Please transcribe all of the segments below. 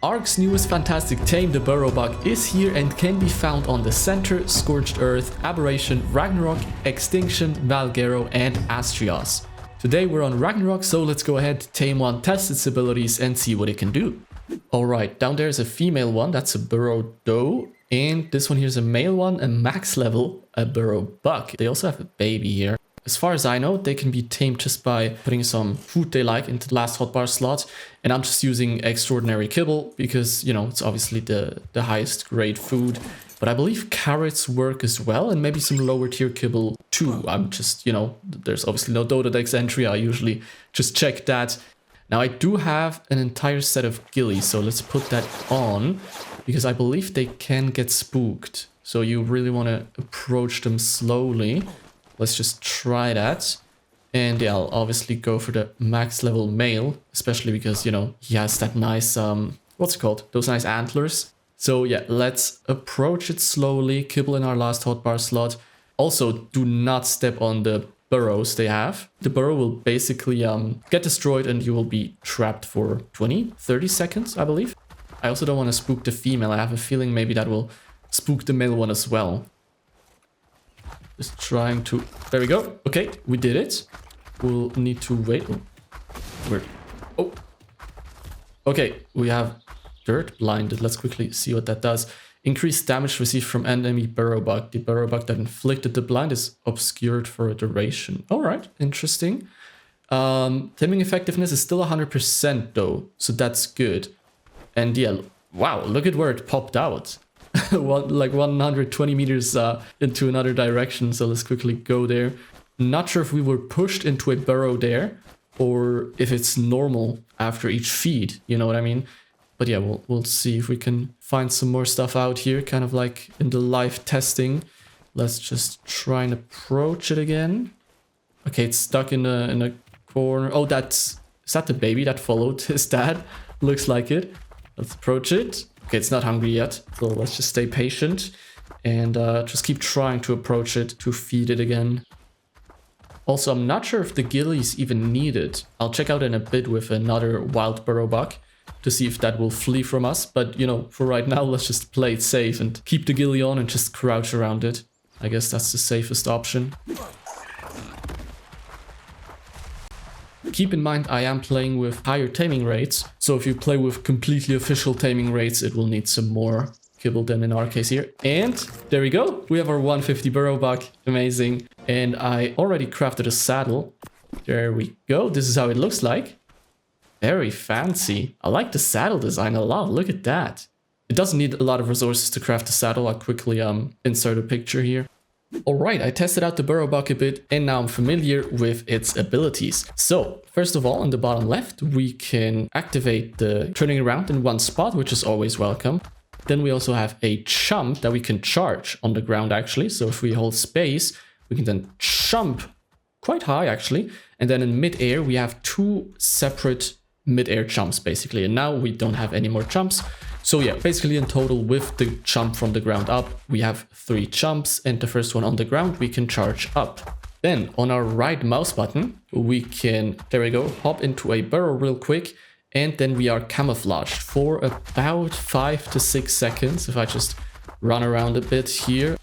ARK's newest fantastic tame, the Burrowbuck, is here and can be found on the Center, Scorched Earth, Aberration, Ragnarok, Extinction, Valgero, and Astrios. Today we're on Ragnarok, so let's go ahead, tame one, test its abilities, and see what it can do. Alright, down there is a female one, that's a burrow doe, and this one here is a male one, a max level, a Burrowbuck. They also have a baby here. As far as I know, they can be tamed just by putting some food they like into the last hotbar slot. And I'm just using extraordinary kibble because, you know, it's obviously the highest grade food. But I believe carrots work as well, and maybe some lower tier kibble too. I'm just, you know, there's obviously no Dodadex entry. I usually just check that. Now I do have an entire set of gillies, so let's put that on because I believe they can get spooked. So you really want to approach them slowly. Let's just try that. And yeah, I'll obviously go for the max level male, especially because, you know, he has that nice, what's it called? Those nice antlers. So yeah, let's approach it slowly, kibble in our last hotbar slot. Also, do not step on the burrows they have. The burrow will basically get destroyed and you will be trapped for 20-30 seconds, I believe. I also don't want to spook the female. I have a feeling maybe that will spook the male one as well. Just trying to... There we go. Okay, we did it. We'll need to wait. Oh, weird. Oh. Okay, we have dirt blinded. Let's quickly see what that does. Increased damage received from enemy Burrowbuck. The Burrowbuck that inflicted the blind is obscured for a duration. Alright, interesting. Taming effectiveness is still 100% though, so that's good. And yeah, wow, look at where it popped out. Like 120 meters into another direction, so let's quickly go there. Not sure if we were pushed into a burrow there or if it's normal after each feed, you know what I mean? But yeah, we'll see if we can find some more stuff out here, kind of like in the live testing. Let's just try and approach it again. Okay, it's stuck in a corner. Oh, is that the baby that followed his dad? Looks like it. Let's approach it. Okay, it's not hungry yet, so let's just stay patient and just keep trying to approach it to feed it again. Also, I'm not sure if the gillies even need it. I'll check out in a bit with another wild Burrowbuck to see if that will flee from us. But, you know, for right now, let's just play it safe and keep the gilly on and just crouch around it. I guess that's the safest option. Keep in mind, I am playing with higher taming rates, so if you play with completely official taming rates, it will need some more kibble than in our case here. And there we go, we have our 150 Burrowbuck, amazing. And I already crafted a saddle. There we go, this is how it looks like. Very fancy. I like the saddle design a lot, look at that. It doesn't need a lot of resources to craft a saddle. I'll quickly insert a picture here. Alright, I tested out the Burrowbuck a bit and now I'm familiar with its abilities. So, first of all, on the bottom left, we can activate the turning around in one spot, which is always welcome. Then we also have a jump that we can charge on the ground actually. So if we hold space, we can then jump quite high actually. And then in mid-air, we have two separate mid-air jumps basically. And now we don't have any more jumps. So yeah, basically in total with the jump from the ground up, we have 3 jumps and the first one on the ground we can charge up. Then on our right mouse button, we can, there we go, hop into a burrow real quick and then we are camouflaged for about 5 to 6 seconds. If I just run around a bit here.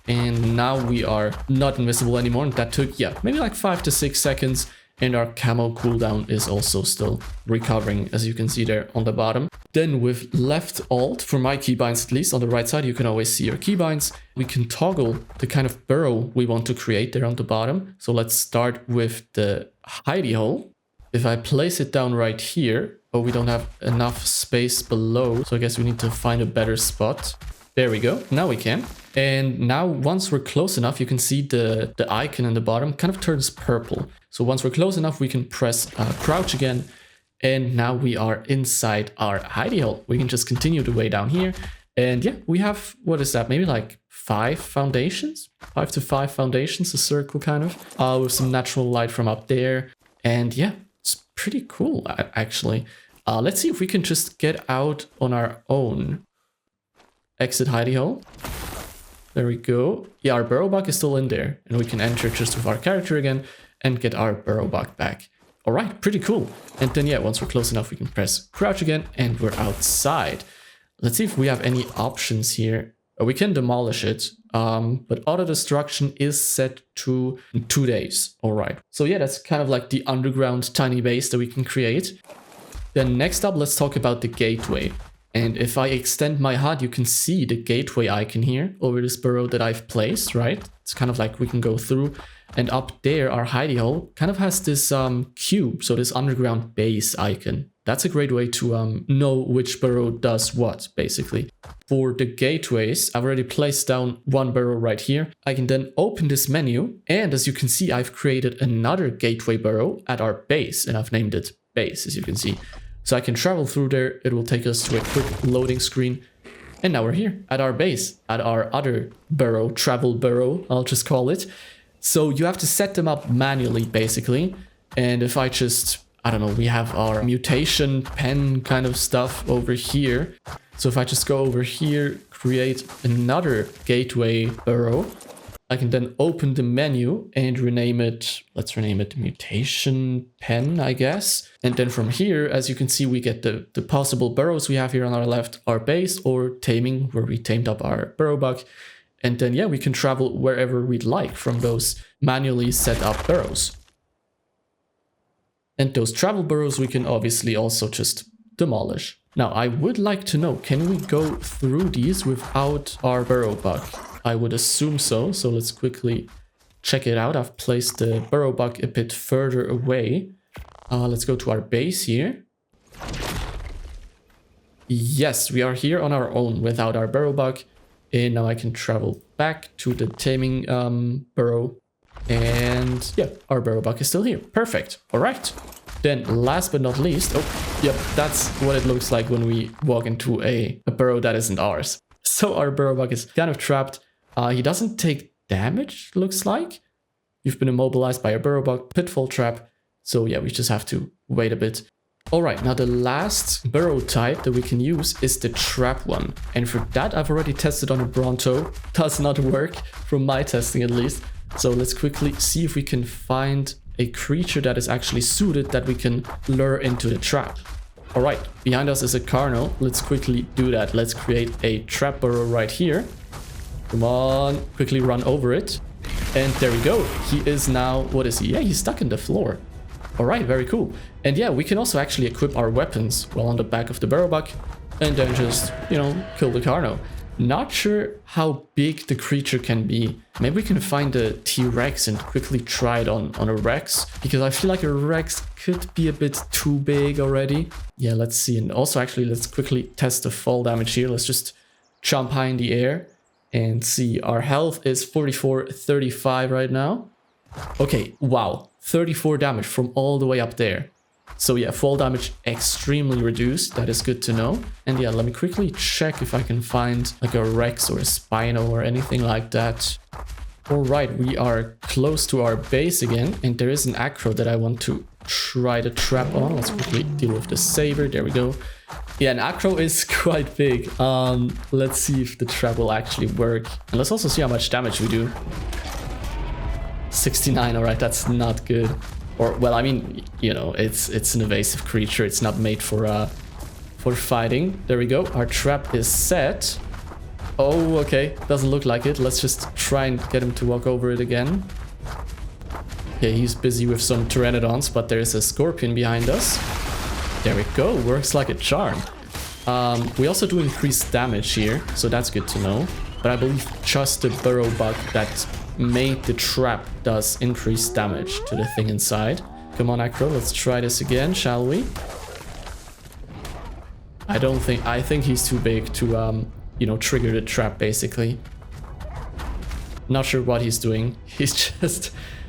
And now we are not invisible anymore and that took, yeah, maybe like 5 to 6 seconds. And our camo cooldown is also still recovering, as you can see there on the bottom. Then with left alt, for my keybinds at least, on the right side, you can always see your keybinds. We can toggle the kind of burrow we want to create there on the bottom. So let's start with the Hidey Hole. If I place it down right here, oh, we don't have enough space below. So I guess we need to find a better spot. There we go, now we can. And now once we're close enough, you can see the icon in the bottom kind of turns purple. So once we're close enough, we can press crouch again. And now we are inside our Hidey Hole. We can just continue the way down here. And yeah, we have, what is that? Maybe like 5 foundations? 5 to 5 foundations, a circle kind of. With some natural light from up there. And yeah, it's pretty cool actually. Let's see if we can just get out on our own. Exit Hidey Hole. There we go. Yeah, our Burrowbuck is still in there. And we can enter just with our character again and get our Burrowbuck back. All right, pretty cool. And then, yeah, once we're close enough, we can press crouch again and we're outside. Let's see if we have any options here. We can demolish it, but auto destruction is set to 2 days. All right. So yeah, that's kind of like the underground tiny base that we can create. Then next up, let's talk about the gateway. And if I extend my HUD, you can see the gateway icon here over this burrow that I've placed, right? It's kind of like we can go through. And up there, our hidey hole kind of has this cube, so this underground base icon. That's a great way to know which burrow does what, basically. For the gateways, I've already placed down one burrow right here. I can then open this menu, and as you can see, I've created another gateway burrow at our base, and I've named it base, as you can see. So I can travel through there, it will take us to a quick loading screen, and now we're here at our base, at our other burrow, travel burrow, I'll just call it. So you have to set them up manually, basically. And if I just, I don't know, we have our mutation pen kind of stuff over here. So if I just go over here, create another gateway burrow, I can then open the menu and rename it, let's rename it mutation pen, I guess. And then from here, as you can see, we get the possible burrows we have here on our left, our base, or taming, where we tamed up our Burrowbuck. And then, yeah, we can travel wherever we'd like from those manually set up burrows. And those travel burrows we can obviously also just demolish. Now, I would like to know, can we go through these without our Burrowbuck? I would assume so. So let's quickly check it out. I've placed the Burrowbuck a bit further away. Let's go to our base here. Yes, we are here on our own without our Burrowbuck. And now I can travel back to the taming burrow. And yeah, our Burrowbuck is still here. Perfect. All right. Then last but not least, oh, yep, that's what it looks like when we walk into a burrow that isn't ours. So our Burrowbuck is kind of trapped. He doesn't take damage, looks like. You've been immobilized by a Burrowbuck pitfall trap. So yeah, we just have to wait a bit. All right, now the last burrow type that we can use is the trap one. And for that, I've already tested on a Bronto. Does not work, from my testing at least. So let's quickly see if we can find a creature that is actually suited that we can lure into the trap. All right, behind us is a Carno. Let's quickly do that. Let's create a trap burrow right here. Come on, quickly run over it. And there we go. He is now, what is he? Yeah, he's stuck in the floor. All right, very cool. And yeah, we can also actually equip our weapons while on the back of the Burrowbuck and then just, you know, kill the Carno. Not sure how big the creature can be. Maybe we can find a T-Rex and quickly try it on a Rex, because I feel like a Rex could be a bit too big already. Yeah, let's see. And also actually, let's quickly test the fall damage here. Let's just jump high in the air and see. Our health is 44-35 right now. Okay, wow. 34 damage from all the way up there. So yeah, fall damage extremely reduced. That is good to know. And yeah, let me quickly check if I can find like a Rex or a Spino or anything like that. All right, we are close to our base again. And there is an acro that I want to try to trap on. Let's quickly deal with the saber. There we go. Yeah, an acro is quite big. Let's see if the trap will actually work. And let's also see how much damage we do. 69, all right, that's not good. Or, well, I mean, you know, it's an evasive creature. It's not made for fighting. There we go. Our trap is set. Oh, okay. Doesn't look like it. Let's just try and get him to walk over it again. Okay, he's busy with some pteranodons, but there's a scorpion behind us. There we go. Works like a charm. We also do increased damage here, so that's good to know. But I believe just the Burrowbuck that made the trap does increase damage to the thing inside. Come on, Acro, let's try this again, shall we? I think he's too big to, you know, trigger the trap, basically. Not sure what he's doing. He's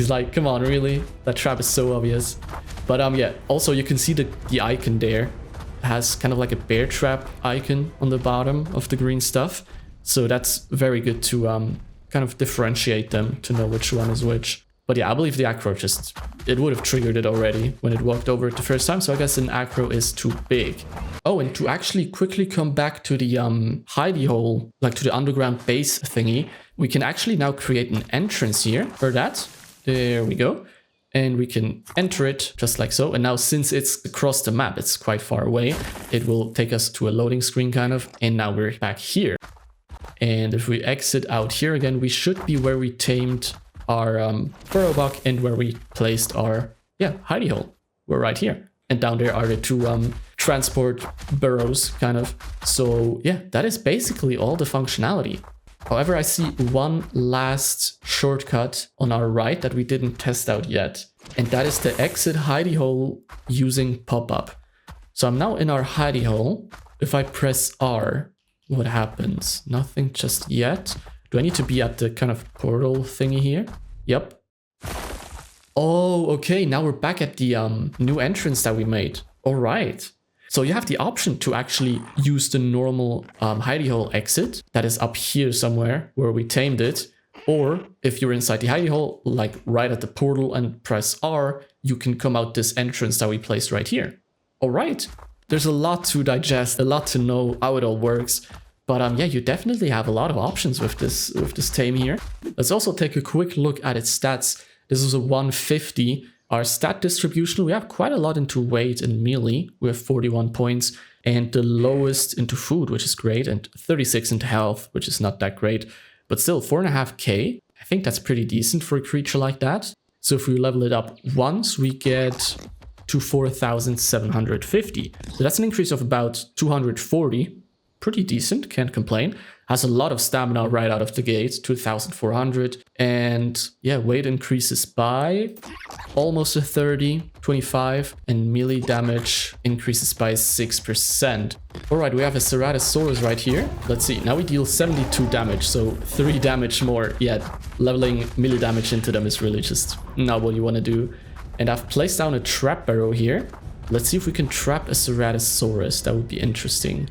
like, come on, really? That trap is so obvious. But, yeah, also you can see the icon there. It has kind of like a bear trap icon on the bottom of the green stuff. So that's very good to, kind of differentiate them to know which one is which. But yeah, I believe the acro it would have triggered it already when it walked over it the first time. So I guess an acro is too big. Oh, and to actually quickly come back to the hidey hole, like to the underground base thingy, we can actually now create an entrance here for that. There we go. and we can enter it just like so. And now since it's across the map, it's quite far away, it will take us to a loading screen kind of. And now we're back here. And if we exit out here again, we should be where we tamed our Burrowbuck and where we placed our, hidey hole. We're right here. And down there are the two transport burrows kind of. So yeah, that is basically all the functionality. However, I see one last shortcut on our right that we didn't test out yet. And that is the exit hidey hole using pop-up. So I'm now in our hidey hole. If I press R, what happens? Nothing just yet. Do I need to be at the kind of portal thingy here? Yep. Oh, okay. Now we're back at the new entrance that we made. All right. So you have the option to actually use the normal hidey hole exit that is up here somewhere where we tamed it. Or if you're inside the hidey hole, like right at the portal and press R, you can come out this entrance that we placed right here. All right. There's a lot to digest, a lot to know how it all works. But yeah, you definitely have a lot of options with this tame here. Let's also take a quick look at its stats. This is a 150. Our stat distribution, we have quite a lot into weight and melee. We have 41 points and the lowest into food, which is great, and 36 into health, which is not that great, but still 4.5k. I think that's pretty decent for a creature like that. So if we level it up once, we get to 4,750. So that's an increase of about 240. Pretty decent, can't complain. Has a lot of stamina right out of the gate, 2,400. And yeah, weight increases by almost a 30, 25. And melee damage increases by 6%. All right, we have a Ceratosaurus right here. Let's see, now we deal 72 damage, so 3 damage more. Yet leveling melee damage into them is really just not what you want to do. And I've placed down a trap barrow here. Let's see if we can trap a Ceratosaurus. That would be interesting.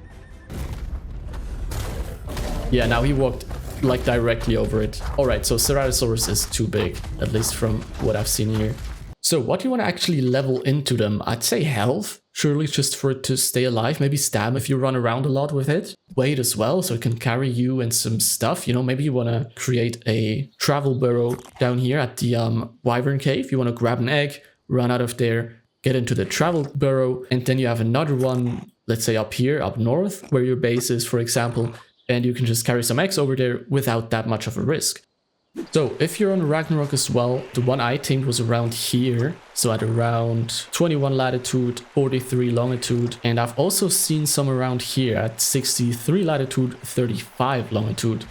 Yeah, now he walked like directly over it. All right, so Ceratosaurus is too big, at least from what I've seen here. So what do you want to actually level into them? I'd say health, surely just for it to stay alive. Maybe stam if you run around a lot with it. Weight as well, so it can carry you and some stuff. You know, maybe you want to create a travel burrow down here at the Wyvern Cave. You want to grab an egg, run out of there, get into the travel burrow, and then you have another one, let's say up here, up north, where your base is, for example, and you can just carry some eggs over there without that much of a risk. So if you're on Ragnarok as well, the one I tamed was around here, so at around 21 latitude, 43 longitude, and I've also seen some around here at 63 latitude, 35 longitude.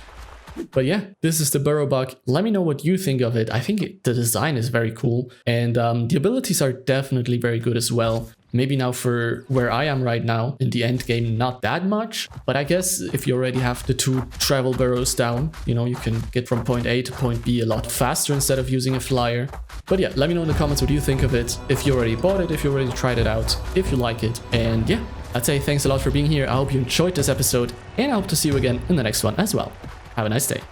But yeah, this is the Burrowbuck. Let me know what you think of it. I think the design is very cool, and the abilities are definitely very good as well. Maybe now for where I am right now in the end game, not that much, but I guess if you already have the 2 travel burrows down, you know, you can get from point A to point B a lot faster instead of using a flyer. But yeah, let me know in the comments what you think of it, if you already bought it, if you already tried it out, if you like it. And yeah, I'd say thanks a lot for being here. I hope you enjoyed this episode, and I hope to see you again in the next one as well. Have a nice day.